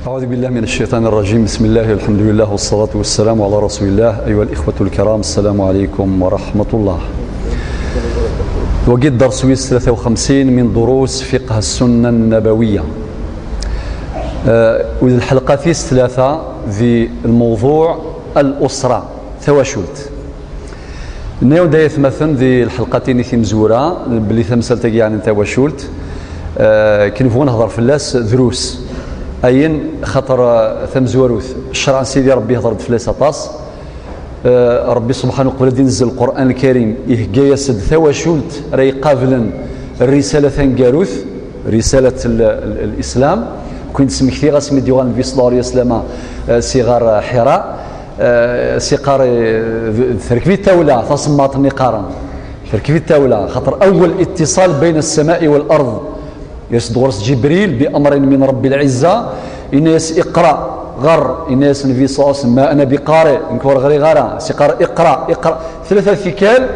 أعوذ بالله من الشيطان الرجيم. بسم الله والحمد لله والصلاة والسلام على رسول الله. أيها الإخوة الكرام، السلام عليكم ورحمة الله. وقد درس 53 من دروس فقه السنة النبوية. والحلقة ثلاثة في الموضوع الأسرة ثواشلت. نيو دايث مثلا في الحلقتين ثم زورا باللي ثمسلت يعني ثواشلت. كنفو نهضر في اللاس دروس أين خطر ثمزوروث الشرع سيدي ربي هضر في اللاس طاس. ربي سبحانه قبل ينزل القرآن الكريم يهجي يسد ثواشلت راي قابلا الرسالة ثنجاروث رسالة الإسلام. كنت سمي كثير اسمي ديوان في صلى الله عليه وسلم صغار حراء سيقار ثركبي التولى فصمات النقارن ثركبي التولى خطر أول اتصال بين السماء والأرض يصدر جبريل بأمر من رب العزة إناس اقرأ غر إناس النبي صلى الله عليه وسلم ما أنا بقارئ نكور غري غرا سيقار اقرأ ثلاثة ثكال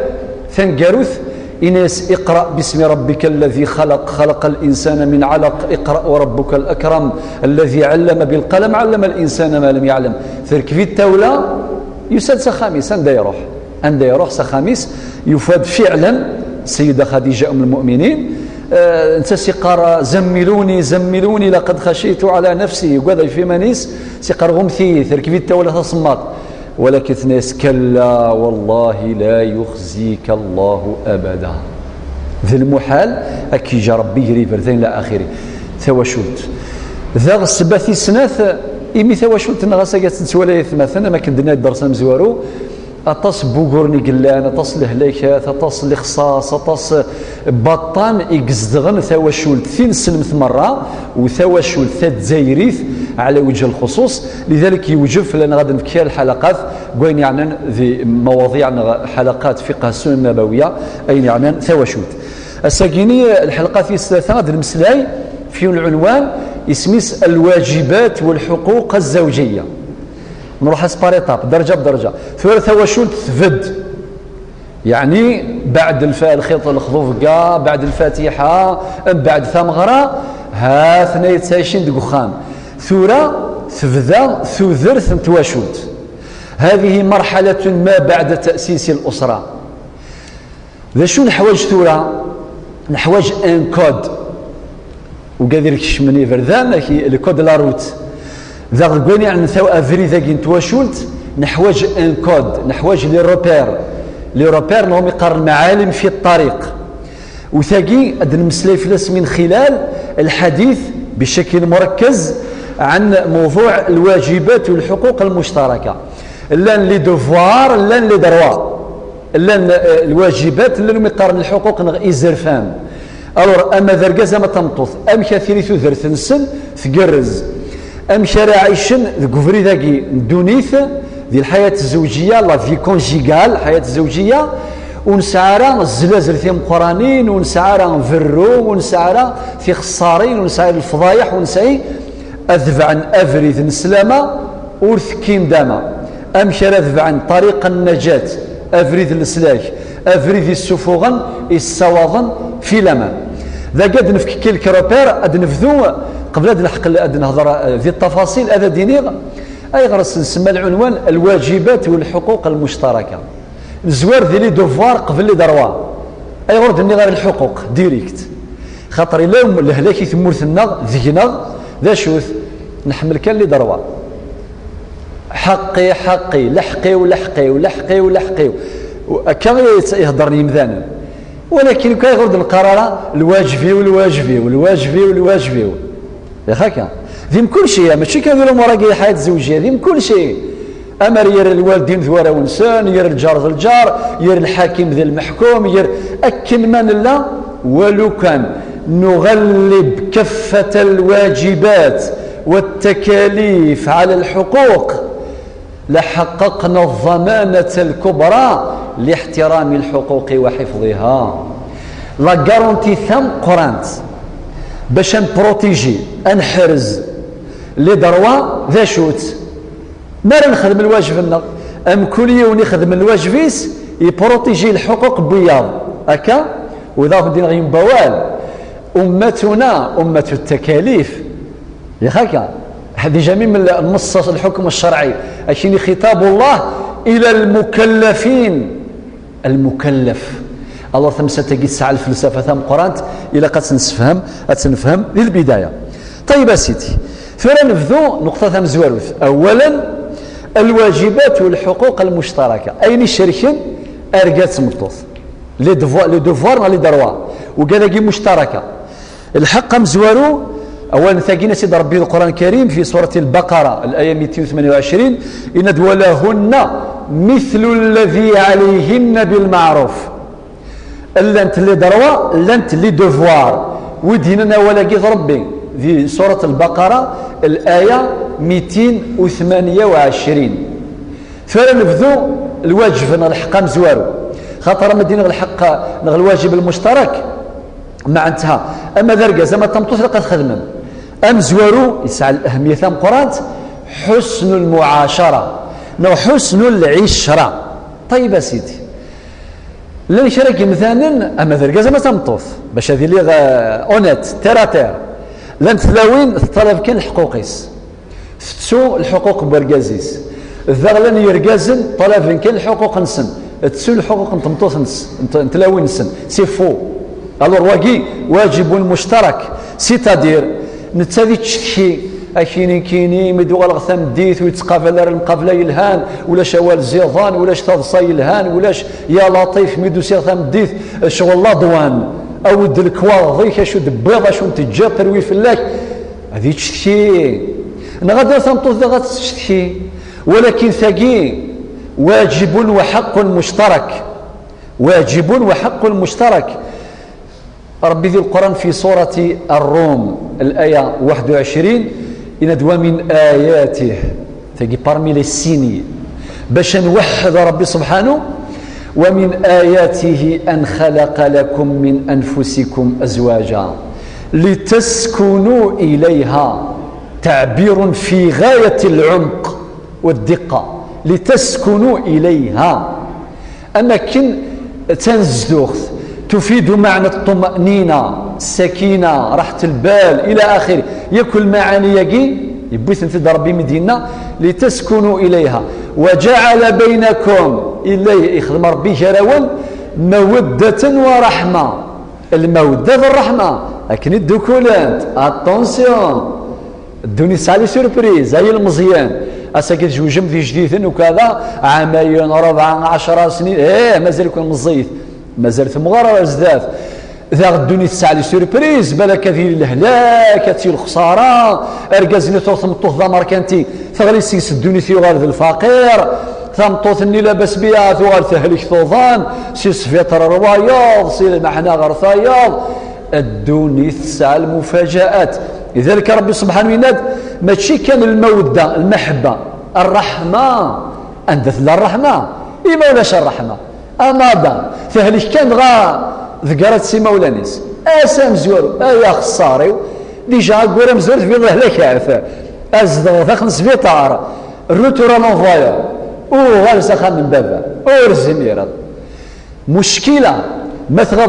ثنجاروث إناس اقرأ باسم ربك الذي خلق الإنسان من علق اقرأ وربك الأكرم الذي علم بالقلم علم الإنسان ما لم يعلم. ثركفي التولى يساد سخاميس عند يروح سخاميس يفاد فعلا السيدة خديجة أم المؤمنين انت سيقار زملوني لقد خشيت على نفسي وقضي في منيس سيقار غمثي ثركفي التولى تصمات ولكن ناس كلا والله لا يخزيك الله أبدا. ذي المحال أكي جا ربي يري فرثين إلى آخره. ثواشلت ذا السباثي سناث إمي ثواشلت نغاسا قاست ولا مثلا ما كندنا الدرس مزوارو أطاس بوغورني قلان أطاس الهلاكات أطاس الإخصاص أطاس بطان إقزدغن ثواشلت ثين سلمت مرة وثواشلت ثاد زايريث على وجه الخصوص. لذلك يوجب لنا غدا في الحلقات قوين يعني ذي مواضيع حلقات فقه السنة النبوية أين يعني ثواشلت. الساقيني الحلقات الثلاثة غدا المسلاي في العنوان اسميس الواجبات والحقوق الزوجية. نروح اسباريطاب درجة بدرجة. ثواشلت ثفد يعني بعد الخيط الخضوف كاع بعد الفاتحة بعد ثمغرة ها ثنايا تسايشين دقخان ثورة ثفذا ثوذرث تواشلت. هذه مرحلة ما بعد تأسيس الأسرة. ذا شو نحواج ثورة؟ نحواج ان كود وقادر كشمني فردان الكود لاروت ذا غواني عن ثو افري ذا تواشلت نحواج ان كود نحواج لي روبير نهم يقرر المعالم في الطريق وثاقي ادن مسلاي فلاس من خلال الحديث بشكل مركز عن موضوع الواجبات والحقوق المشتركة. لان لي دوفوار لان لي دروا لان الواجبات لان يقرن الحقوق إزرفان الور اما ذرقازه ما تمطوث ام كثير ثرث نسن ثقرز ام شارع عيشن ذكفري ذاكي دونيث ذي الحياه الزوجيه لا في كونجيغال الحياه الزوجيه ونسعرا الزلازل في مقرانين ونسعرا في الرو ونسعرا في خصارين ونسعرا الفضايح ونسعي اذبع عن افريذ نسلامه ورث كيم داما ام شارع اذبع عن طريق النجاه افريذ السلاك افريذ السفوغن السواغن في لمان ذا قد نفك كيلك روبير اد نفذو قبل هذا الحق اد نهضر في التفاصيل هذا دينيغ اي غرس نسمى العنوان الواجبات والحقوق المشتركه. الزوار ذي لي دوفوار قبل لي دروا اي غرد اني غير الحقوق ديريكت خاطر لهم الهلاكي ثمورثنا ذينا ذا شوث نحمل كان لي دروا حقي لحقي كما يهضرني مذانا ولكن كي يغرد القرار الواجبي يا خاكا ذيم كل شيء ماشي كانوا مراقي الحياه الزوجيه ذيم كل شيء امر ير الوالدين ذوار ونسان ير الجار ير الحاكم ذي المحكوم ير اكن من لا ولو كان نغلب كفه الواجبات والتكاليف على الحقوق لحققنا الضمانة الكبرى لاحترام الحقوق وحفظها. لا غارونتي ثم قرانت باش نبروتيجي انحرز لي دروا ذا شوت ما نخدم الواجب لنا ام كل يوم يخدم الواجبيس يبروتيجي الحقوق بياض هكا وذا بدين غيم بوال امتنا امه التكاليف يا هكا هذه جميع من النص الحكم الشرعي أشيني خطاب الله إلى المكلفين. المكلف الله ثمسة تجي الساعة الفلسفة ثم قرانت إلى قد نفهم للبداية. طيب يا سيدي فلا نبذو نقطة ثم زواروث. أولا الواجبات والحقوق المشتركة أين الشركين أرجات مطوث لي دوفوار لي دروا وقال مشتركة الحق مزوارو. أولا ثاقينا سيد ربي القرآن الكريم في سورة البقرة الآية 228 إن ولهن مثل الذي عليهن بالمعروف. لانت اللي دروا لانت اللي دوفوار وديننا ولا قيد ربي في سورة البقرة الآية 228. فلا نبذو الواجب الحق مزوارو خاطر مدينة الحق الواجب المشترك مع انتهى. أما ذرقة زي ما تمطوث لقد خدمم أم زوارو يسعى الأهمية ثم قرانت حسن المعاشرة حسن العشرة. طيب سيدي لن شارك مثلا أما ذرقة زي ما تمطوث باش هذه اللي أونيت تيراتير لن تلاوين الطلب كان الحقوقيس فتسو الحقوق برقازيس الذغلان يرقازن طلب كان الحقوق نسن تسو الحقوق نتمطوث نتلاوين نسن سي فو. الور واقي واجب مشترك سيتادير نتادي تشكي اكيني كيني مدو الغثام ديث ويتقابل المقابله يلهان ولا شوال زيضان ولا تضصى يلهان ولا يا لطيف مدو سيغثام ديث شغل لا دوان او الكواضي كاشو دبيضه شو تجا تروي فلاك هذه تشكي انا غادي تنطوز غادي تشكي ولكن ثقي واجب وحق مشترك. واجب وحق مشترك. ربي ذي القرآن في سورة الروم الآية 21 إن دوا من آياته تجي بارمي للسيني باش نوحد ربي سبحانه ومن آياته أن خلق لكم من أنفسكم أزواجا لتسكنوا إليها. تعبير في غاية العمق والدقة لتسكنوا إليها. أما كن تنزدوخ تفيد معنى الطمأنينة السكينة راحة البال إلى آخره يكل معاني يجي يبوث انت ربي مدينة لتسكنوا إليها وجعل بينكم إليه يخدم ربي جراول مودة ورحمة. المودة والرحمة لكن الدوكولانت اتونسيون الدوني سالي سوربريز هاي المزيان أساكت جوجم في جديد وكذا عامين 14 سنين مازال يكون مزيث مازال ثم غير ازداد ذا غدوني تسعى لي سوربريز بلا كثير الهلاك تي الخساره اركازني توثم الطوث ماركانتي ثغلي سيس الدوني ثي غير الفقير ثم طوثني لاباس بها ثوال تهلك ثوضان سيس فيتر رواياض سي محنا غير ثياض الدوني تسعى المفاجآت. لذلك ربي سبحانه يناد ماشي كان الموده المحبه الرحمه اندث الرحمه إما ولاش الرحمه أما با فهلك كان غا ذكرت سي مولانيس اسام زورو يا خساريو ديجا قرا مزورت في الله لك عفا ازدغ ذاك سبيطار الروتورا نوفايا غالس خان من بابا زميرا مشكله مثغى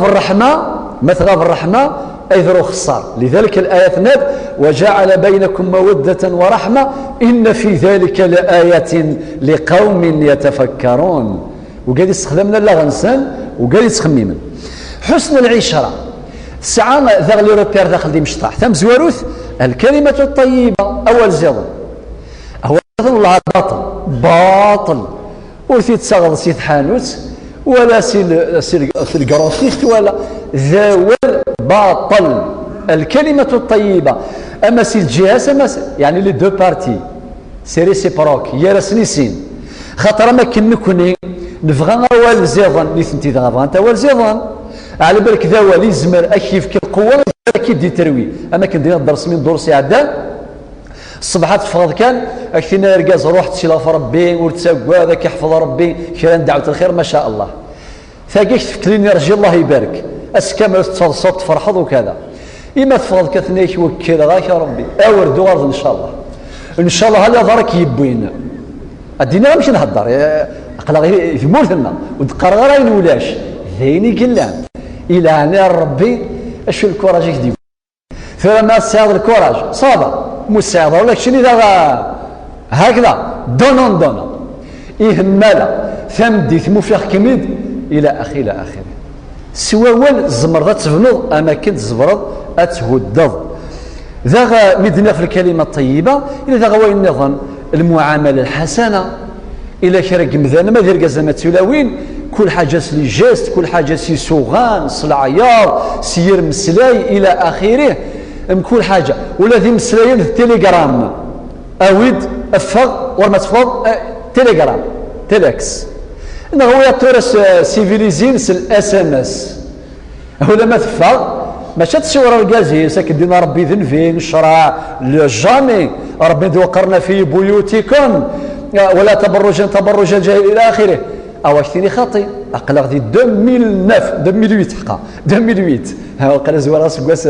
الرحمه ايذرو خسار. لذلك الايه تناد وجعل بينكم موده ورحمه ان في ذلك لآيات لقوم يتفكرون. وقال يستخدمنا لا غنسان وقال يتخميما حسن العشره ساعه ذا لي روبير داخل دي مشطاح ثم زواروث الكلمه الطيبه اول زيض هو الله باطل وثيت صغر سيت حانوت ولا سي الكروسيست ولا ذاول باطل. الكلمه الطيبه اما سي الجهه يعني لي دو بارتي سي ريسيبروك يا رسنيسين خاطر ما كنكوني نفغى اول زيضان اللي ثنتي دابا انت اول زيضان على بالك ذا ولي زمر اكيف كالقوه اكيد دي تروي اما كندير الدرس من دور سعدان الصباحات تفرض كان اكثر ركاز روح تشيلا ربي ورتساق هذاك يحفظ ربي كيران دعوه الخير ما شاء الله ثاقيك تفكريني رجي الله يبارك اسكامل تصوت فرحض وكذا اما تفرض كثنيك وكذا غاك يا ربي اورد وارد ان شاء الله ان شاء الله هلا ضرك يبوين ادينا مش نهضر اقلا غير في مورثنا ودقر غير ولاش ذيني كلام الى هنا ربي اش الكوراج يكذب فلما ساعد الكوراج صابر مساعدة ولا شنو هكذا دونون دونون إهمالة ثمدي مفيخ كميد إلى آخره سواول زمرضة تفنض أماكن تزبرض أتهدض ذا مدنا في الكلمة الطيبة إلى ذا غوين النظام المعاملة الحسنة إلى كرق مذانا ما ذير قزمة تلاوين كل حاجة سلي جيست كل حاجة سي سوغان صلعيار سير مسلاي إلى آخره كل حاجة ولا ذي مسلايين في التليجرام أويد أفغ ورما تفض تليجرام تيلكس إنه هو يطورس سيفيليزين الاس ام اس هو لما تفغ ماشي تصور الكازي ساكدين ربي ذنفين الشرع جامي ربي ذوقرنا في بيوتكم ولا تبرج الجاهل الى اخره او ثاني خاطي اقلق دي 2008 حقا 2008 ها قال زوار سكواس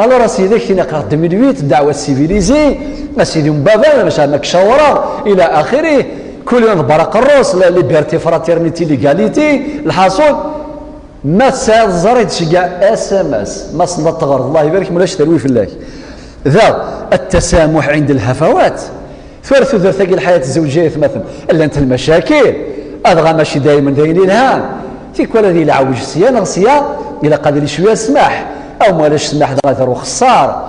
الو راه سيدي كنا قرا 2008 الدعوه السيفيليزي سيدي مبابا باش انك شاورا الى اخره كل يوم برق الروس ليبرتي فراتيرنيتي ليغاليتي الحاصل ما تساعد الزريد شقا اس ام اس ما صنت غرض الله يبارك مولاش تروي في الله ذا التسامح عند الهفوات ثالث ثقي الحياه الزوجيه مثلا الا انت المشاكل ابغى ماشي دائما دايرين الهام في كل هذه العوج السيان غسيا الى قادر شويه سماح او مالاش سماح غادر خسار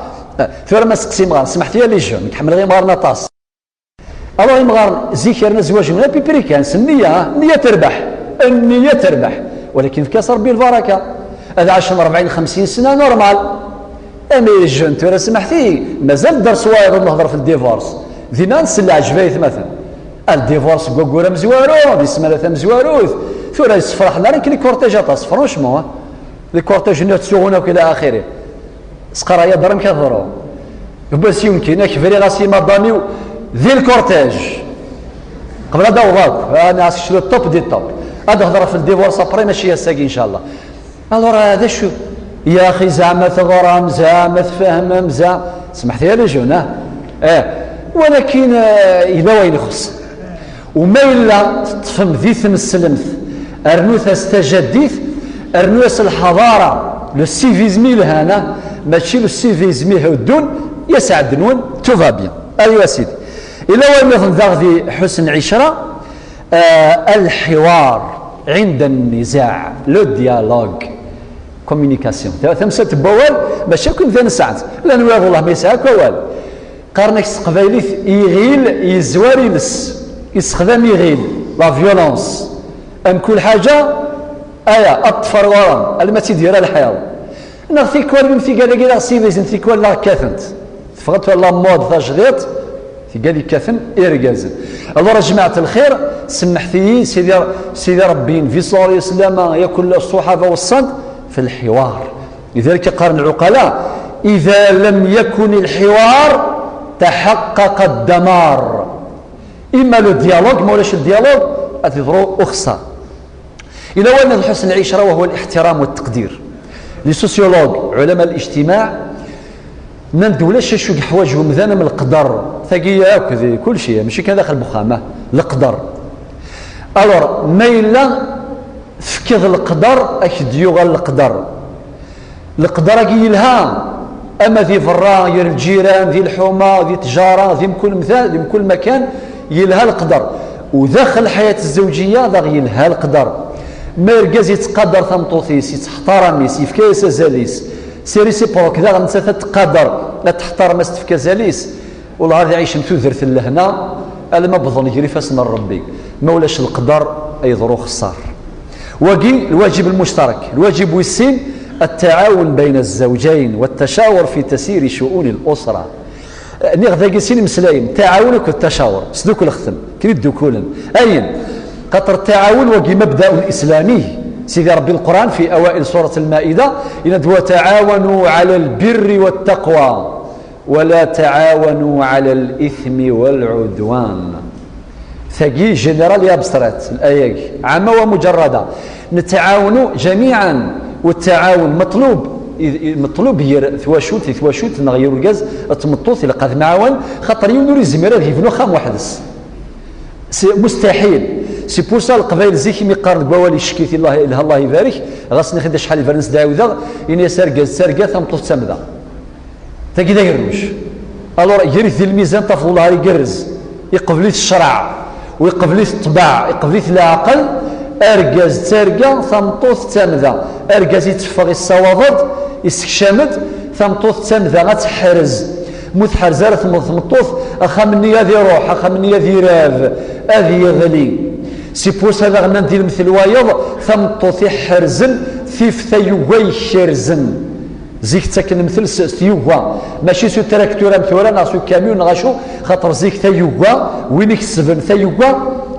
ثم ما سقسي مغار سمحتي لي جون نحمل غير مغارنا طاس الله مغار زيكرنا زواجنا ببريكانس النيه تربح النيه تربح ولكن في كاس ربي البركه هذا 10 40 50 سنه نورمال امي الجون ترى سمحتي مازال درس وايد نهضر في الديفورس ذينا نسلع جبايث مثلا الديفورس كوكورا مزوارو بسمالة مزواروث ثورة يصفرح لنا كلي كورتاج تصفرون شمو لي كورتاج نتسوغونا وكذا اخره سقرايا درهم كثروا بس يمكن كفري راسي مداميو ذي الكورتاج قبل هذا وغاك انا عسكر التوب دي التوب هذا هضره في الديفورس ابري ماشي هساكي ان شاء الله الور هذا شو يا اخي زعما تغرام زعما تفهم زعما سمحتي لي جونا ولكن الى وين يخص وما الا تطفم ذي السلمث ارنوث استجديث ارنوث الحضاره لو سيفيزمي لهنا ماشي لو سيفيزمي هودون يسعد نون توفا بيان ايوا سيدي الى وين نظن ذي حسن عشره الحوار عند النزاع لو ديالوج كوميونيكاسيون ثمسه بوال ماشي كون ذا نسعد لان والله ما يسعك والو قرنك قبايلي يغيل يزواريلس يستخدم يغيل لا فيولونس ام كل حاجه اطفر ورم الماتي ديال الحياه نغثي كوال من في قال لي سيفيزن في كوال لا كاثنت فغت ولا مود تشغيط في قال لي كاثن ارغاز الله جماعه الخير سمحتي سيدي ربي في صلى الله عليه وسلم يكون الصحابه والصد في الحوار لذلك قال العقلاء اذا لم يكن الحوار تحقق الدمار اما لو ديالوج مولاش الديالوج اتضرو اخسر الى وين الحسن العشره وهو الاحترام والتقدير لي سوسيولوج علماء الاجتماع ندولاش شو حوايجهم ذانا من القدر ثقيله كذي كل شيء ماشي كان داخل بخامه القدر الور ما الا فكذ القدر اكديو غير القدر يلها اما ذي فرا ذي الجيران ذي الحومه ذي التجاره ذي كل مثال ذي كل مكان يلها القدر وداخل الحياه الزوجيه ذا يلها القدر ما يركز يتقدر ثمطوثيس يتحترميس يفكاس زاليس سيريسي بروك ذا غنسى تقدر لا تحترم استفكا زاليس والله غادي يعيش مثوثرت لهنا الا ما بظن يجري فاسنا ربي مولاش القدر ايضرو خسار وقي الواجب المشترك الواجب والسين التعاون بين الزوجين والتشاور في تسيير شؤون الأسرة نغذا قسين مسلايم تعاونك والتشاور صدوك الختم كريد دوكولا أين قطر التعاون وقي مبدأ الإسلامي سيدي ربي القرآن في أوائل سورة المائدة يندوى تعاونوا على البر والتقوى ولا تعاونوا على الإثم والعدوان ثقي جنرال يابسترات الآية عامة ومجردة نتعاونوا جميعا والتعاون مطلوب هي ثواشوت نغير الغاز تمطوط الى قاد معاون خاطر يونور الزميره يبنوا خام واحدس مستحيل سي بوسا القبائل زيك ميقارن بوالي شكيتي الله يبارك غاسني خد شحال الفرنس داوذا اني سرقه ثمطوط تمدا تا كذا يروش الور يرث الميزان تفضلها يقرز يقبل الشرع ويقبل الطباع يقبل العقل ارجاز تارقا ثمطوث تامذا ارجاز يتفغ الصوابط يسكشامد ثمطوث تامذا غتحرز مثحرز ثمطوث اخا مني هذه روح اخا مني هذه راف هذه يغلي سيبوس هذا غنان ديال مثل وايض ثمطوث يحرزن ثيف ثيوغا يحرزن زيك تاكن مثل ثيوغا ماشي سو تراكتور مثورا نا سو كاميون غاشو خاطر زيك ثيوغا وين يكسبن ثيوغا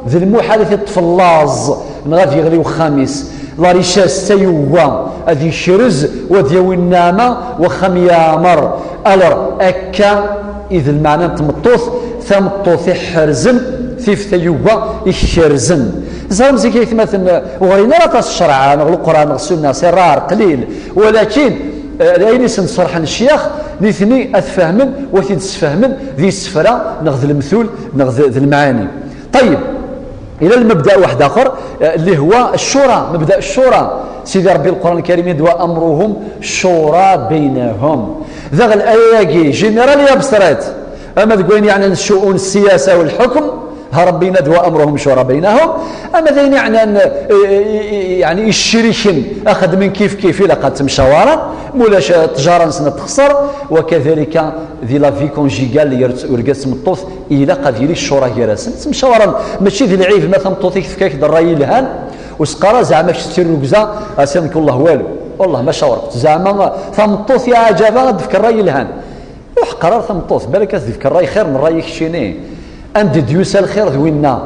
ذي المحادثة الطفلاز نغادي يغلي وخامس لا ريشاس ثيوغا هذه شرز وديو النامة وخميامر الر اكا اذا المعنى تمطوث ثمطوث يحرزن ثيف ثيوغا يحرزن زعما زي كيتمثل وغينا راه الشرع نغلو القران السنه سرار قليل ولكن رايني سنصرح الشيخ لثني اتفهمن وثي تسفهمن ذي السفره نغذ المثول نغذ المعاني. طيب الى المبدا واحد اخر اللي هو الشورى. مبدا الشورى سيدي ربي القران الكريم يدوى امرهم شورى بينهم ذا الايه جينيرال يا بصرات اما تقولين يعني الشؤون السياسه والحكم ربي ندوى امرهم شورى بينهم اما ذين يعني الشريك اخذ من كيف الى قد مشاورا مولاش تجاره سنه تخسر وكذلك ذي لا في كونجيغال يرقس مطوث الى قد يري الشورى هي راس مشاورا ماشي ذي العيب مثلا مطوثيك فكاك الراي الهان وسقرا زعما شتي ركزه اسنك الله والو والله ما شاورت زعما فمطوث يا عجبا دفك الراي الهان قرار ثمطوث بالك دفك الراي خير من رايك شيني عند ديوس الخير ذوينا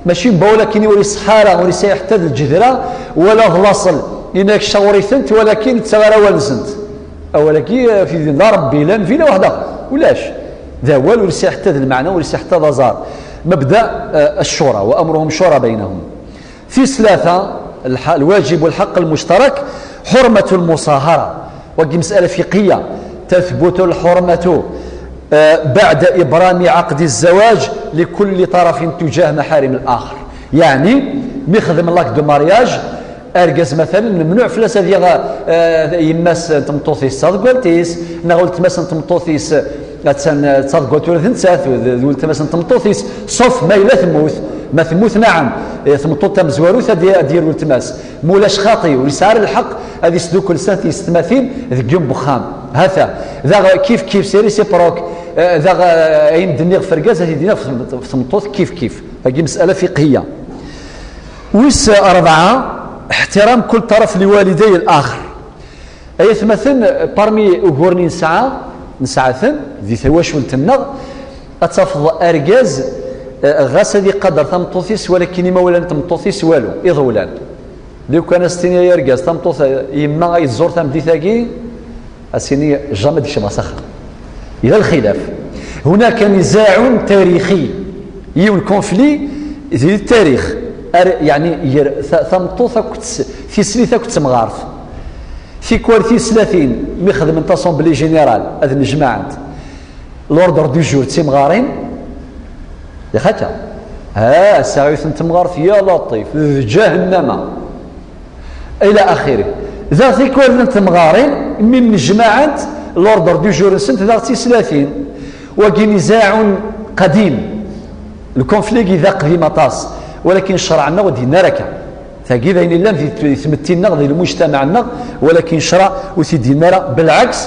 ماشي مباولا كيني وري الصحارى وري سيحتاج الجذره ولا غلاصل انك شاوري ثنت ولكن تغرى ولزنت اولكي في دار ربي لا فينا وحده ولاش ذا والو وري سيحتاج المعنى وري سيحتاج ازار. مبدا الشورى وامرهم شورى بينهم. في ثلاثه الواجب والحق المشترك حرمه المصاهره وهي مساله فقهيه تثبت الحرمه بعد إبرام عقد الزواج لكل طرف تجاه محارم الآخر. يعني ميخدم الله دو مارياج أرجز مثلا ممنوع فلاس هذه يماس تمطوثيس تصدقولتيس نقول تماس تمطوثيس تصدقولتو ثنسات ذول تماس تمطوثيس صف ما إلا ثموث ما ثموث نعم ثمطوط تمزواروث ديال ولتماس مولاش خاطي ويسار الحق هذه سدو كل سنه يستماثين ذيك بخام هذا ذا كيف سيري سيبروك ذا اين دنيغ فرقاز هذه دينا في ثمطوط كيف هذه مساله فقهيه. ويس أربعة احترام كل طرف لوالدي الآخر. أي مثلا برمي أقورني نسعة ذي ثواش ولتنغ أتفضل أرجاز غاسدي قدر تمطوثيس ولكن ما ولا تمطوثيس والو إضولان لو كان استني يرجاز تمطوث يما يزور تمدي ثاقي أسيني جامد شي مسخر. إلى الخلاف هناك نزاع تاريخي يون كونفلي ذي التاريخ يعني ثمطوث في سليثة كنت مغارف في كوارثي 30 ميخدم انتصون بلي جينيرال هذا الجماعات لوردر دو جور تيمغارين يا خاتا ها ساعيث انت مغارف يا لطيف جهنم الى اخره ذا في كوارثي انت مغارين من جماعات لوردر دو جور سنت ذا 30 وكي نزاع قديم الكونفليكي ذا قديم طاس ولكن شرعنا ودينا ركع فكذا إن الله في ثمتنا ذي المجتمعنا ولكن شرع وسيدنا بالعكس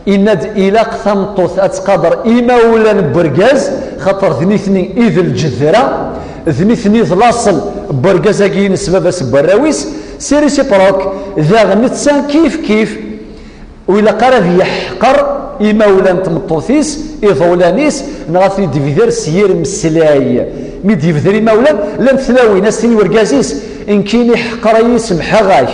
إن إلاق ثمطوث أتقدر إما ولا برقاز خاطر ذنيثني إذ الجذرة ذنيثني ذلاصل برقاز كاين سبب براويس سيري سيبروك ذا غنتسان كيف وإلا قرب يحقر إما ولا تمطوثيس إضولانيس نغاثني ديفيدر سير مسلاي مي ديفيدر إما ولا لم تلاوي ناس ورقازيس إن كاين يحقر يسمح غاك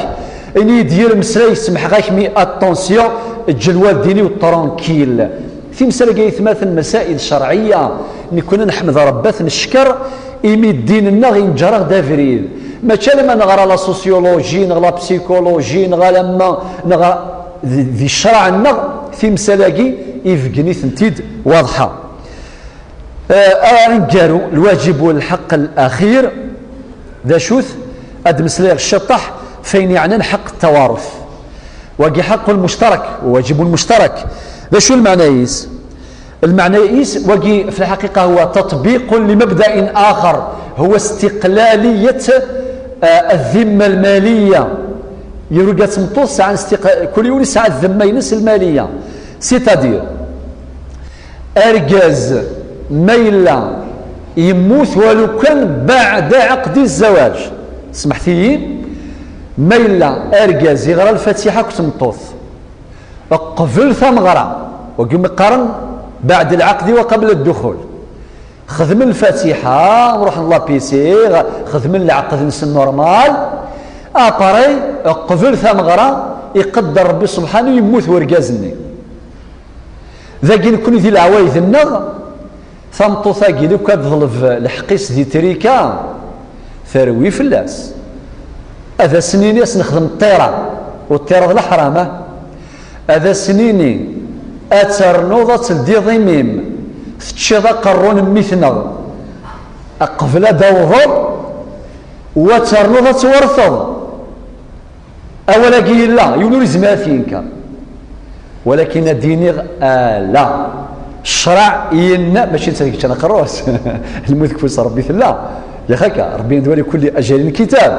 إن يدير مسلاي يسمح غاك مي أتونسيون الجلوات ديني والترانكيل في مسألة جاي ثلاث مسائل شرعية نكون نحمد ربات نشكر إمي الدين النغي نجرغ دافريد ما كان ما نغرى لا سوسيولوجي نغرى بسيكولوجي نغرى لما نغرى ذي الشرع النغ في مسألة يفقني ثنتيد واضحة. نقالوا الواجب والحق الأخير ذا شوث أد مسألة الشطح فين يعني حق التوارث وقي حق المشترك وواجب المشترك ذا شو المعنى يس المعنى يئيس وقي في الحقيقة هو تطبيق لمبدأ آخر، هو استقلالية الذمة المالية. يرجع تمطوس عن كل يوم ساعة الذمة ينس المالية، سيتادير أرجاز ميلا يموت ولو كان بعد عقد الزواج. سمحتي ميلا أرجاز يغرى الفاتحة كتمطوث قبل ثمغرة وقم قرن بعد العقد وقبل الدخول، خدم الفاتحة نروح الله بيسي، خدم العقد نس النورمال اباري قبل ثمغرة يقدر ربي سبحانه يموت ورقازني ذاك نكون ذي العوايد النغ ثمطو ثاقي لو كتظلف الحقيس ذي تريكا ثروي فلاس. هذا سنين ياس نخدم الطيرة والطيرة ذا الحرامة، هذا سنيني اترنوضة تلدي ضميم تشيضا قرون ميثنا اقفل دوضر وترنوضة تورثض اولا قيل لا يولو زمان فينك، ولكن الديني لا الشرع ينا ماشي انت انا قروس الملك فوس ربي لا يا خاكا ربي ندوي كل اجل كتاب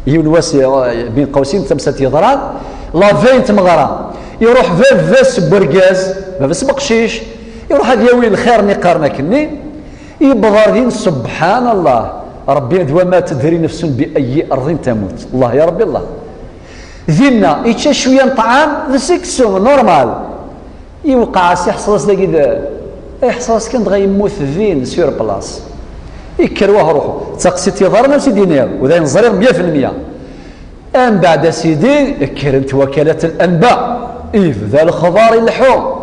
يونواسي بين قوسين تمسات يضران لا فين تمغرا يروح فاس برقاز فاس بقشيش يروح هذا يوي الخير نقارنا كني يبغى دين سبحان الله ربي ندوي ما تدري نفس باي ارض تموت. الله يا ربي الله ذينا يتشا شويه طعام ذا سيكسو نورمال يوقع يحصل لك يحصل كان دغيا يموت ذين سير بلاص يكروه روحو تقسيت يضرنا سيدي نير وذا نزرير 100%. ان بعد سيدي كرنت وكاله الانباء ذا الخضار اللحوم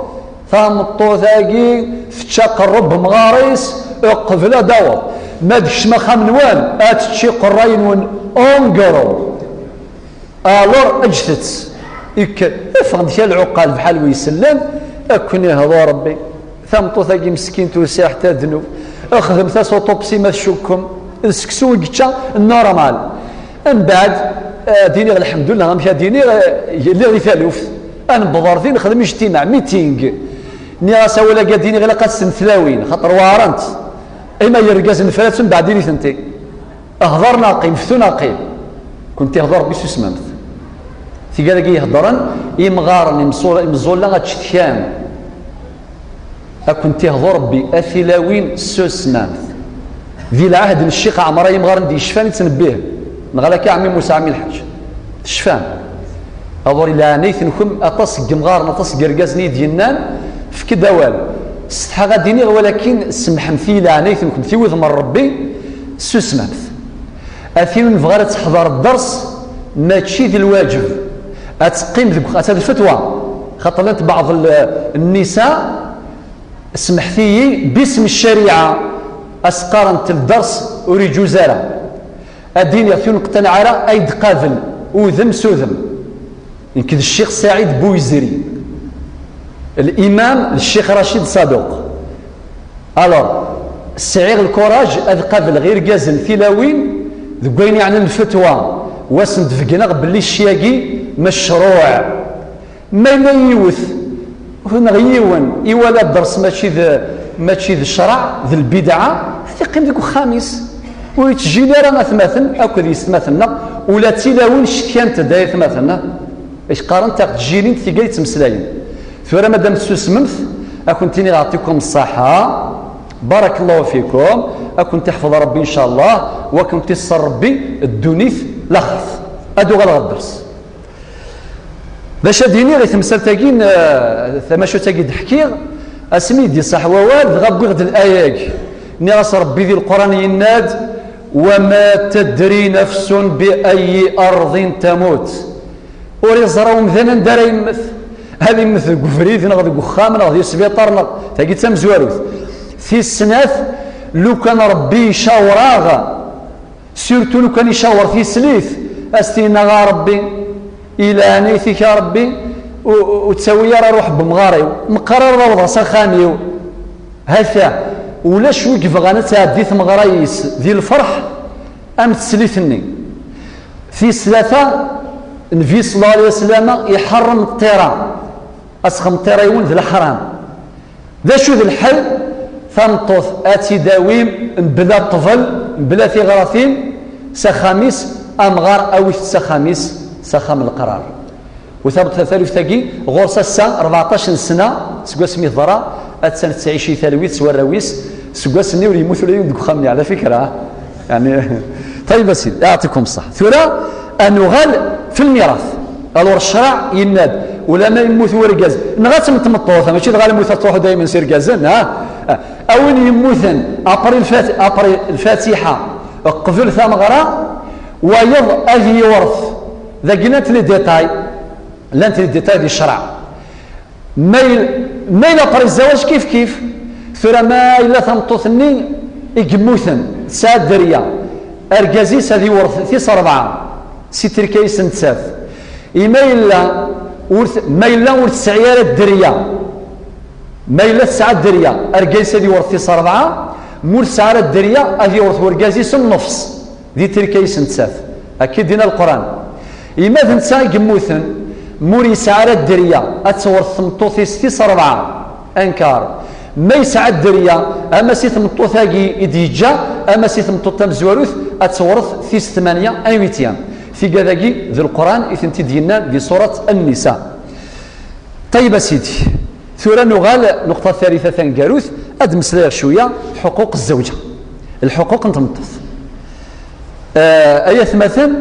ثامطو ثاقي فتشا قرب مغاريس قفله دور ما دكش ما خمنوان اتشي قراين ون اونغرو الور اجثت افهم شي العقال بحال ويسلم اكوني هذا ربي ثمطو ثاقي مسكين توسع حتى ذنوب اخذ مثلا اوتوبسي ما تشوكم السكسو يقتشا النورمال من بعد ديني الحمد لله غنمشي ديني اللي غير ثالوف انا بضار دين نخدم اجتماع ميتينغ نيراسا ولا قاديني غير قاد سن ثلاوين خاطر وارنت اما يرقاز نفرات من بعد ديني ثنتي اهضر ناقيم فتو ناقيم كنت يهضر بيسو سمامت في قال كي يهضرن يمغارن مزولا غتشتكام كنت يهضر باثلاوين سمامت ذي العهد الشيخ عمره يمغارن دي شفان تنبيه نغلك عمي موسى عمي الحج شفان أضر إلى نيثنكم أطس جمغار أطس جرجزني دينان في كدوال استحق ديني ولكن سمحم في لا نيثنكم في وذم ربي سسمت أثين فغارة تحضر الدرس ما تشيد الواجب أتقيم ذك الفتوى خاطر بعض النساء سمحتي باسم الشريعة أسقارنت الدرس أريد جزالة الدين يثون قتنع على أيد قاذل وذم سوذم يمكن الشيخ سعيد بويزري الإمام الشيخ رشيد صادق الور السعير الكوراج أذ قابل غير جازل ثلاوين ذقين يعني الفتوى واسند فقنا باللي الشياقي مشروع ما لا يوث هنا غيون إيوالا الدرس ماشي ذا الشرع ذا البدعة ثقيم ذاك خامس ويتجينا رانا ثماثن أكد يستماثلنا ولا تلاوين شتيان تدايا ثماثلنا ايش قارنت تجيني ثقيل تمسلاين ثورة مادام تسممت أكنتني نعطيكم الصحة بارك الله فيكم أكنت تحفظ ربي إن شاء الله وكنت تصر ربي الدنيث لخف أدو غلط الدرس باش ديني غير تمثال تاقين ثماشو تاقي تحكي اسمي دي صح ووالد غاب غد الآياك نراس ربي ذي القرآن يناد وما تدري نفس بأي أرض تموت وريزراو مثلا دار يمث هذه مثل قفريث نغض قخام نغض يسبيطر تاقي تمزواروث في السناث لو كان ربي يشاوراغ سيرتو لو كان يشاور في سليث استينا غا ربي الى نيثك يا ربي وتسوي راه روح بمغاري مقرر روضه سخانيو هذا ولا شوك بغانا تعدي مغرايس ذي الفرح ام تسليثني في ثلاثه النبي صلى الله عليه وسلم يحرم الطيران اسخم الطيران يولد الحرام ذا شو ذا الحل ثمطوث آتي داويم بلا طفل بلا ثغراثين سخاميس أمغار أو سخاميس سخام القرار وثابت ثالث ثقي غورس السا 14 سنة سقوس مي ضرا أتسنة تعيشي ثالويت سوى الرويس سقوس النور يموت ولا يندق خمني على فكرة يعني طيب سيدي أعطيكم الصح ثورة أنغال في الميراث الور الشرع يناد ولا ما يموت ورقاز نغات متمطوثه ماشي غير يموت تروح دائما سير كازن او يموثن ابري الفاتحه قبل ثمغره ويض اذي ورث ذا قلت لي ديتاي لانت لي ديتاي دي الشرع ميل ابري الزواج كيف ثم ما الا ثمطوثني يقموثن ساد دريا اركازيس هذه ورث ثيس 4 ستر كيس نتساف إيميلا ورث سعيارة الدريا ميلا تسعة الدريا أرقايس هذه ورث 4 مور سعارة الدريا هذه ورث ورقازيس النفس ذي تركيس نتساف أكيد دينا القرآن إما ذنسا يقموثن موري سعارة الدريا أتصورث ثمطوثيس 4 أنكار ما يسعى الدريا أما سي ثمطوثاكي إديجا أما سي ثمطوثا مزواروث أتصورث ثيس 8 أيويتيام في كذاكي ذي القرآن إثنتي دينا في سورة النساء. طيب سيدي ثورة نغال نقطة ثالثة ثانكاروث أدمس لها شوية حقوق الزوجة الحقوق نتمطث آية مثلا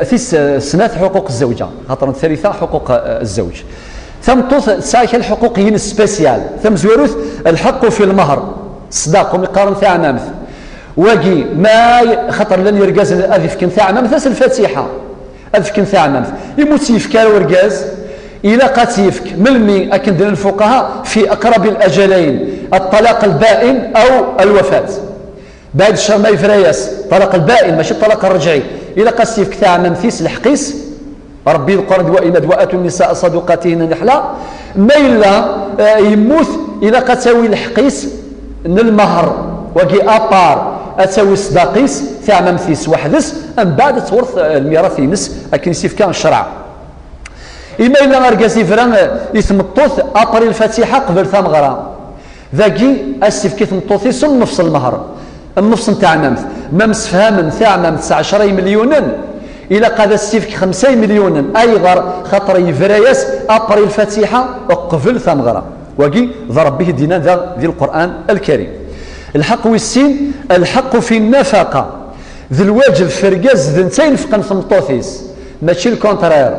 في سنة حقوق الزوجة خاطر الثالثة حقوق الزوج ثمطث سايك الحقوق ين سبيسيال ثم زوروث الحق في المهر الصداق ومقارن ثاع مامث واقي ما خطر لن يرقاز أذف كن ثاع مامث الفاتحة أذف كن ثاع مامث يموت يفكار ورقاز إلى قاتيفك ملمي أكن دين الفقهاء في أقرب الأجلين الطلاق البائن أو الوفاة بعد الشهر ما يفرياس طلاق البائن ماشي الطلاق الرجعي إلى قاتيفك ثاع مامثيس الحقيس ربي القرآن وإن وآتوا النساء صدقاتهن نحلا ما إلا يموت إلى قتاوي الحقيس من المهر وكي أبار أتساوي صداقيس ثاع مامثيس وحدس أم بعد تورث الميراث ينس أكن يسيف كان الشرع إما إلا غرقاسي فران يثمطوث أطري الفاتحة قبل ثمغرة ذاكي أسيف كي ثمطوثيس نفس المهر النفس نتاع مامث مامس فهام ثاع مامث 10 مليون إلا قاد السيفك 5 مليون أي غر خطر يفرياس أطري الفاتحة قبل ثمغرة وكي ضرب به دينا ذي القرآن الكريم الحق والسين الحق في النفقة ذي الواجب فرقاز ذنتين فقن ثمطوثيس ماشي الكونترير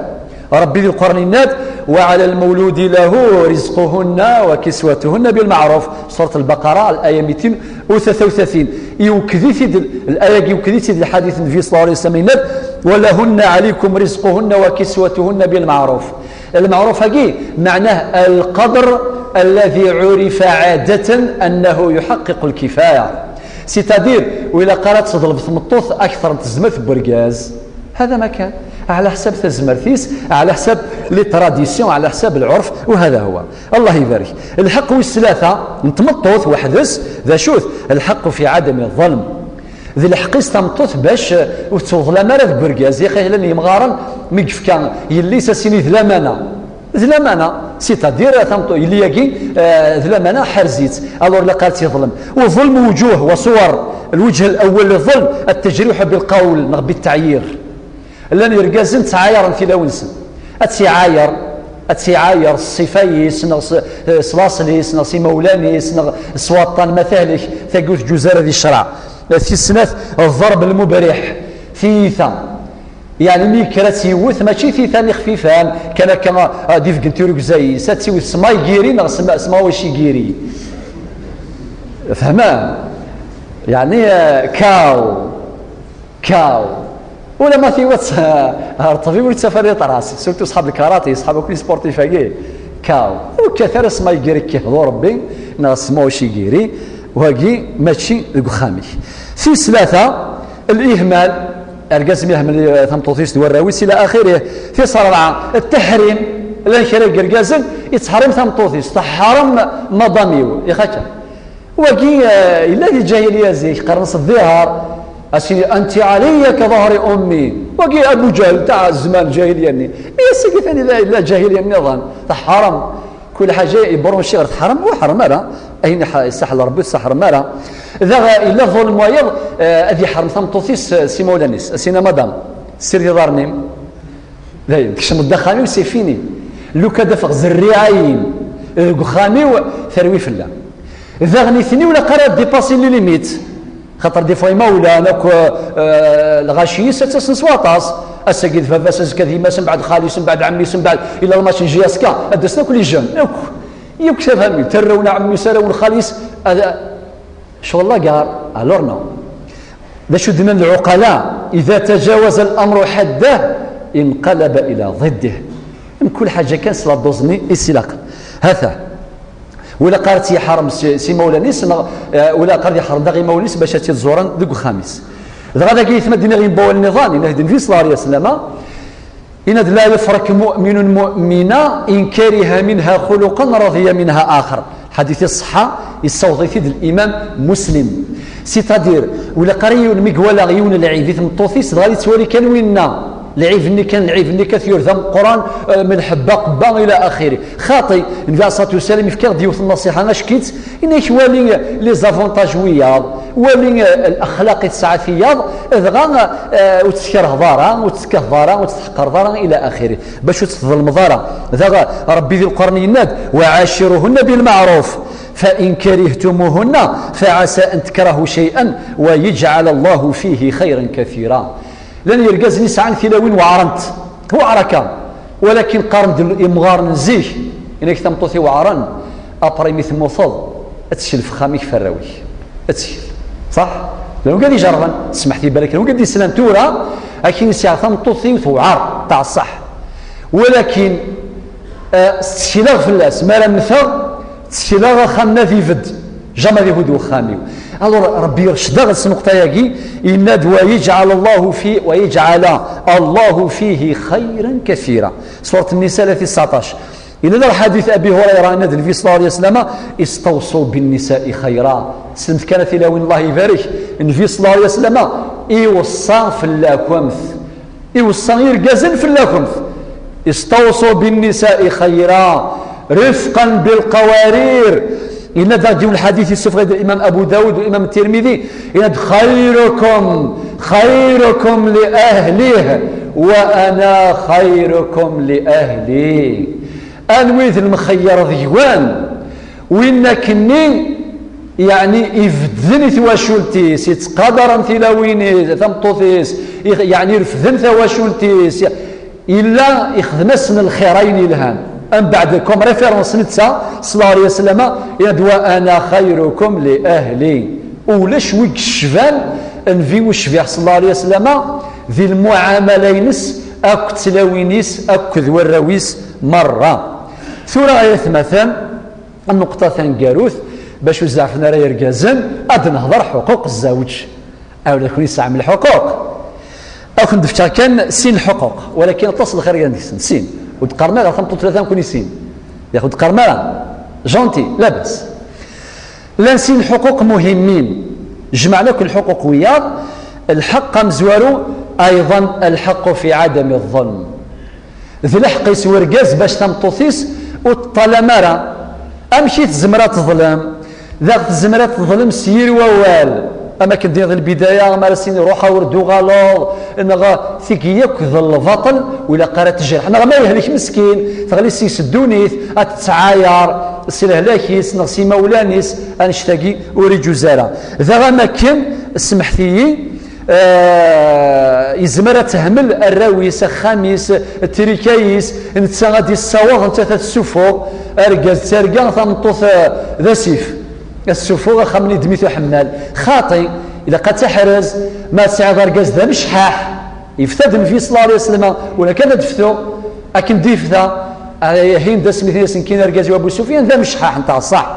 ربي ذي القرآن الناد وعلى المولود له رزقهن وكسوتهن بالمعروف سورة البقرة الآية 233 يوكذيث الآية يوكذيث الحديث النبي صلى الله عليه وسلم الناد ولهن عليكم رزقهن وكسوتهن بالمعروف المعروف هكي معناه القدر الذي عرف عادة أنه يحقق الكفاية سيتادير وإلا قالت تضرب ثمطوث أكثر تزمت برقاز هذا ما كان على حساب تزمرثيس على حساب لي تراديسيون على حساب العرف وهذا هو الله يبارك الحق والثلاثة نتمطوث وحدث ذا شوث الحق في عدم الظلم ذي الحقيس تمطوث باش وتظلم راه برقاز يا اخي لاني مغارن ميقف كان يلي ساسيني ذلامانه سيتادير تمطو يلي يجي ذلامانه حرزيت الور لا قالت يظلم وظلم وجوه وصور الوجه الاول للظلم التجريح بالقول بالتعيير لان يرقازن تعاير في لونسن اتسعاير الصفايس صلاصليس نصي مولانيس سواطان مثالك ثقوث جزارة ذي الشرع في السنة الضرب المبرح ثيثا يعني مي كرات يوث ماشي ثيثان خفيفان كما ديف كنتيروك زي ساتسيوث سماي جيري سما وشي جيري فهمان يعني كاو ولا ما في واتس الطبيب والسفر طراس سورتو اصحاب الكاراتي اصحاب كل سبورتيف هكي كاو وكثر اسماء يجري كيهضر ربي نسمعوا شي جيري وهاكي ماشي الخامي في ثلاثه الاهمال ارقاسم يهمل ثمطوطيس والراويس الى اخره في صرعه التحريم لا شري قرقازن يتحرم ثمطوطيس تحرم مضاميو يا خاطر وكي الا الجاهليه زي قرنص الظهر أسيني أنت علي كظهر أمي وقي أبو جهل تاع الزمان جاهليا يا سيدي ثاني لا جاهليا النظام حرام كل حاجه يبرون شي غير تحرم وحرم راه اين يستحل ربي يستحرم راه اذا الا ظلم ويض هذه حرم ثمطوثيس سي مولانيس سينا مدام سير دارنيم دايما كشم الدخامي وسي فيني لو كدفق زريعين خامي ثروي فلا اذا غنيتني ولا قرا ديباسي لي ليميت خاطر دي فوا مولا ناك الغاشي ستسنس واطاس اسكيد فافاس كذيما من بعد خالي من بعد عمي من بعد الى الماتش نجي اسكا ادسنا كل جون يوك فهمي ترونا عمي سراون خاليس هذا شو الله قال الور نو باش دنا العقلاء اذا تجاوز الامر حده انقلب الى ضده من كل حاجه كان سلا دوزني السلاق هذا ولا قارتي حرم سي مولانيس ولا قارتي حرم داغي مولانيس باش تزورن ديك الخامس غدا كيثما دينا غير بو النظام نهدن في صلاه عليه السلام ان لا يفرق مؤمن مؤمنا ان كره منها خلقا رضي منها اخر حديث الصحه يصوت في الامام مسلم سيتادير ولا قريون ميغوالا غيون العيد في الطوفيس غادي تولي كان ويننا العيب اللي كثير ذم القران من حبه قبا الى اخره خاطي النبي صلى الله عليه وسلم يفكر ديوث النصيحه انا شكيت انك والي لي زافونتاج وياض والي الاخلاق السعفيه اذغا وتسكر هضاره وتسكر ضاره وتحقر ضاره الى اخره باش تظلم ضاره ذا ربي ذي القرن يناد وعاشرهن بالمعروف فإن كرهتموهن فعسى أن تكرهوا شيئا ويجعل الله فيه خيرا كثيرا لن يرقز نسعان ثلاوين وعرنت هو عركان ولكن قارن يمغارن زيه إنك تمطوثي وعرن أبري مثل موصل أتشل في خاميك فراوي أتشل صح؟ لو قد يجربن سمحتي بالك لو قد يسلم تورا أكين ساعة تمطوثي وعار تاع الصح ولكن تشيلاغ في الناس ما لم نثغ تشيلاغ خامنا في فد جمع يهود خاميو alors ربي يرشد هذه النقطه ياكي يناد ويجعل الله فيه خيرا كثيرا سوره النساء 19 إلى الحديث ابي هريره ان النبي صلى الله عليه وسلم استوصوا بالنساء خيرا سلمت كانت الى وين الله يبارك النبي صلى الله عليه وسلم يوصى في اللاكمث يوصى يرقزن في اللاكمث استوصوا بالنساء خيرا رفقا بالقوارير إن ذا ديو الحديث السفري الإمام أبو داود والإمام الترمذي إن خيركم لأهله وأنا خيركم لأهلي أنويذ المخير ذيوان وإنكني يعني يفذن ثواشولتيس يتقدر ثلاويني ثمطوثيس يعني يرفذن ثواشولتيس إلا يخدمسن الخيرين الهان أم بعدكم ريفيرونس نتسا صلى الله عليه وسلم يدوى أنا خيركم لأهلي ولاش ويك الشفال انفي وشفيح صلى الله عليه وسلم ذي المعاملينس أك تلاوينيس أك ذوراويس مرة ثورة مثلا النقطة ثانكاروث باش وزعفنا راه يرقازن أد نهضر حقوق الزوج أو لكن يسعى من الحقوق أو كنت دفتر كان سين الحقوق ولكن تصل خير سين وتقرنا غير 35 كون يسين ياخذ قرمه جونتي لا باس لانسين الحقوق مهمين جمعنا كل الحقوق وياه الحق مزوارو ايضا الحق في عدم الظلم ذي الحق يسوي رقاز باش تمطوثيس وطالما امشي تزمره تظلم ذاك الزمره تظلم سير ووال اما كدير ذي البدايه ما راسين روحها وردو غالو انغا ثيكيك ظل الباطل ولا قرات الجرح انا ما يهلك مسكين تغلي سيسدونيث اتعاير سلهلاكيس نغسي مولانيس انشتاقي وريجو زارا ذا ما كان سمحتي يزمر تهمل الراويس خامس التريكايس نتا غادي الصواغ نتا تسفو ارقاز ترقا ثمطوث ذا سيف السفوغ خمني دميثو حمال خاطي إذا قد تحرز ما سعى رقاز ذا مشحاح يفتد النبي صلى الله عليه وسلم ولا كان دفتو أكن ديفتا هين دا سميث ناس كين رقاز وابو سفيان ذا مشحاح نتاع صح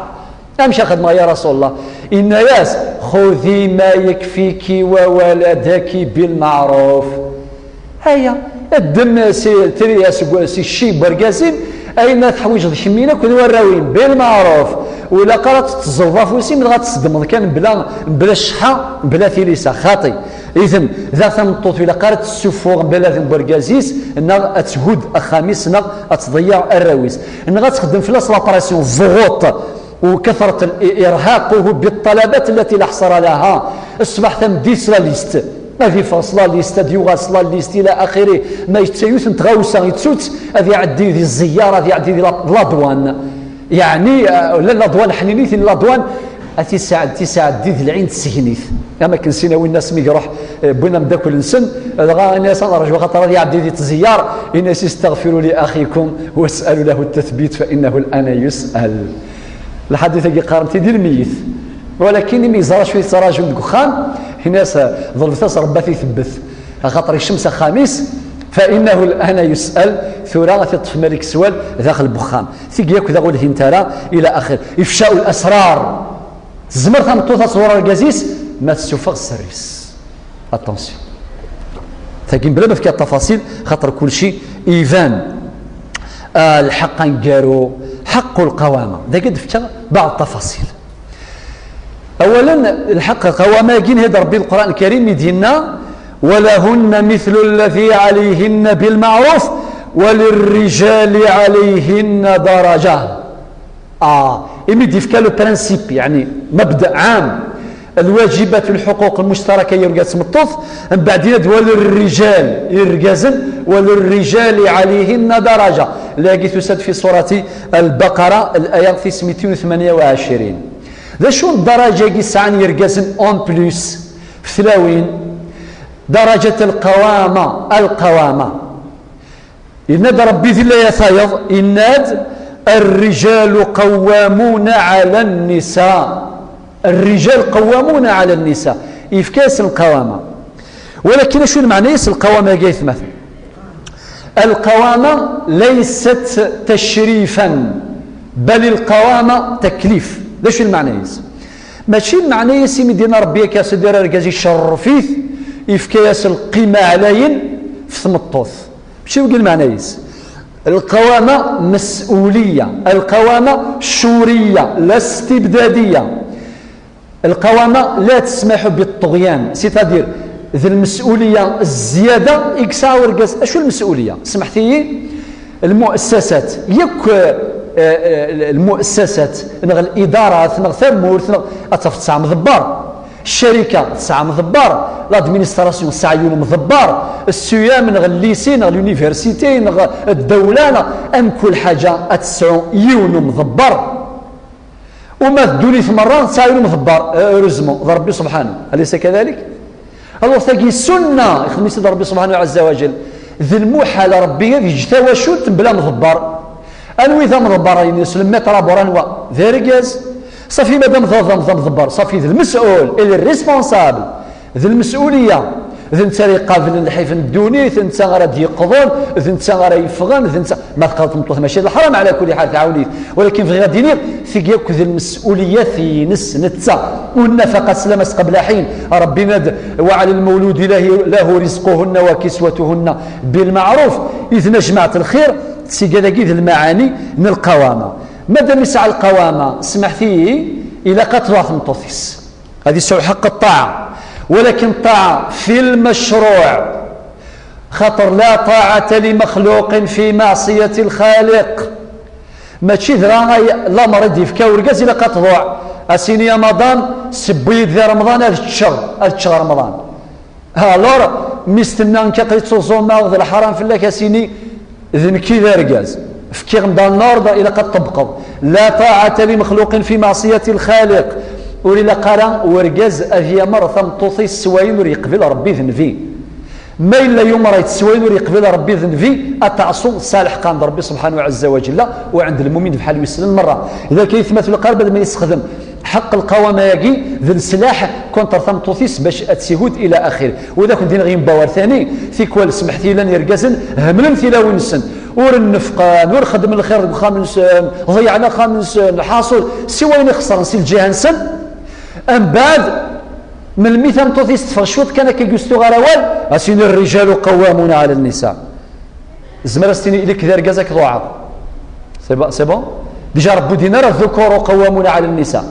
أمشي خدمة يا رسول الله إن ياس خذي ما يكفيك وولدك بالمعروف هيا الدم سي الشيب ورقازين أين تحويج الحمينة كل وراوين بالمعروف ولا قرات تزوف وسيم غتصدم كان بلا الشحه بلا ثليسه خاطي إذن ذا ثمطوط إلى قارة السفور بلا ذن برقازيس إنها أتهود أخاميس إنها أتضيع الرويس إنها تخدم في لابراسيون الضغوط وكثرة الإرهاق بالطلبات التي لا حصر لها. أصبح ثم ديسلا ليست ما في فاصلة ليست ديوغاسلا ليست إلى آخره ما يتسيوث نتغاوسا يتسوت هذه عدي ذي الزيارة هذه عدي ذي لادوان يعني لا لادوان حنينيث لادوان تساعد ديد العين تسهنيث اما كنسينا وين الناس مي يروح بنا مداكل نسن غا الناس نرجو خاطر هذه عدي ذي تزيار الناس استغفروا لاخيكم واسالوا له التثبيت فانه الان يسال الحديث اللي قارنتي ديال الميت ولكن ميزرا شويه تراجم دخان الناس ظلفت رباتي ثبت خاطر الشمس خامس فانه الان يسال ثورة تطف ملك سوال داخل البخام ثيك ياك ذا غول هنتارا الى اخر افشاء الاسرار زمر ثمطوطه صوره الكازيس ما تسوفغ السيرفيس اتونسيون ثاكين بلا ما فيها التفاصيل خاطر كل شيء ايفان الحق نقارو حق القوامه ذا قد فتا بعض التفاصيل. اولا الحق القوامه كاين هذا ربي القران الكريم يدينا ولهن مثل الذي عليهن بالمعروف وللرجال عليهن درجه. يمدي في لو برانسيب يعني مبدا عام الواجبات الحقوق المشتركه يرقاس مطوف من بعد وللرجال يرقازن وللرجال عليهن درجه لاقي تسد في سوره البقره الايه 228. ذا شو الدرجه كي سعان يرقازن اون بلوس في ثلاوين درجه القوامه يناد ربي ذي الله يثايض يناد الرجال قوامون على النساء الرجال قوامون على النساء يفكاس القوامة. ولكن شو المعنى القوامة جايث مثلا القوامة ليست تشريفا بل القوامة تكليف. ليش المعنى ماشي المعنى يسمي دينا ربي كاس دير ركازي الشرفيث يفكاس القيمة علين في ثمطوث ماشي يقول المعنى القوامة مسؤولية القوامة شورية لا استبدادية. القوامة لا تسمح بالطغيان سيتادير ذي المسؤولية الزيادة إكسا ورقاس. أشو المسؤولية سمحتي المؤسسات يك المؤسسات نغ الإدارات نغ ثمورث نغ أتفتسع مضبار الشركة تسعى مضبار لادمينستراسيون سعيون مضبار السيام نغ الليسي نغ اليونيفرسيتي نغ الدولة أم كل حاجة أتسعون يون مضبر وما الدولي في مرة سعيون مضبر رزمو ربي سبحانه أليس كذلك؟ الله ثقي السنة يخدم سيد ربي سبحانه عز وجل ذي المحال ربي يجتوى شوت بلا مضبر أنوي ذا مضبر يسلم متر برانوا ذي رجاز صافي مادام ضبر صافي ذي المسؤول اللي الريسبونسابل ذي المسؤوليه ذي انت اللي قابل الحيف الدوني ذي انت غادي يقضون ذي انت غادي يفغن ذي انت ما تقدر تمطوح ماشي الحرام على كل حال تعاونيت ولكن في غادي ينير ثيك ذي المسؤوليه في نس نتا والنفقه سلامت قبل حين ربنا وعلى المولود له رزقهن وكسوتهن بالمعروف اذ نجمعت الخير سيكذاكي ذي المعاني من القوامه. ماذا يسعى القوامة سمحتي إلى قتل ثمطوثيس هذه سوى حق الطاعة ولكن طاعة في المشروع خطر لا طاعة لمخلوق في معصية الخالق ماشي ذرا لا مرض يفكا ورقاز إلى قتل أسيني رمضان سبيد ذي رمضان هذا الشهر رمضان لور مستنا نكاقيت صوصوما ذي الحرام في الله كاسيني ذنكي ذا رقاز فكي غمضان النار إلى قد طبقوا لا طاعة لمخلوق في معصية الخالق وللا قرا ورقاز أذي مر ثمطوطي السواين وريقبل ربي ذنفي ما إلا يوم رأيت السواين وريقبل ربي ذنفي أتعصو صالح قام ربي سبحانه عز وجل وعند المؤمن بحال ويسلم مرة إذا كيثمت القلب ما يستخدم حق القوامة يجي ذي السلاح كونتر ثمطوثيس باش أتسيهود إلى آخره وإذا كنت غيم باور ثاني في كوال سمحتي لن يرقزن هملم ثلا ونسن ور النفقان ور خدم الخير خامس ضيعنا خامس حاصل سوين يخسر نسي الجهه نسن ام بعد من الميثان توثيس تفرشوت كان كيستو غراوال اسين الرجال قوامون على النساء زمرستني اليك ذا رقازك ضوعه سي بون ديجا ربو دينار الذكور قوامون على النساء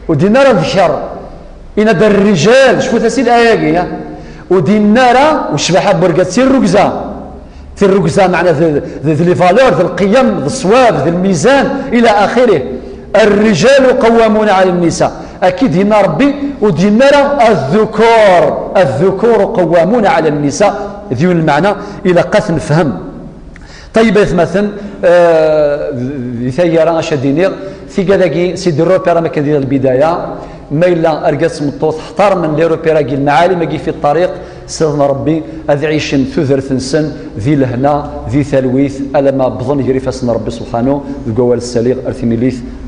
ودينار الذكر ان الرجال شوف تسيل اياكي ودي النار وشبحها برقات سير ركزة في الركزة معنى ذي لي فالور ذي القيم ذي الصواب ذي الميزان إلى آخره. الرجال قوامون على النساء أكيد هنا ربي ودي النار الذكور قوامون على النساء ذي المعنى إلى قث نفهم. طيب مثلا ثيرا أشدينير في كذاكي سيدي الروبيرا ما كان البداية ما إلا أرقص مطوط احتار من لي روبيرا كي المعالم كي في الطريق سيدنا ربي أذ عيشن ثذر ثنسن ذي لهنا ذي ثلويث ألا ما بظن يجري فاسنا ربي سبحانه ذو قوال السليغ أرثميليث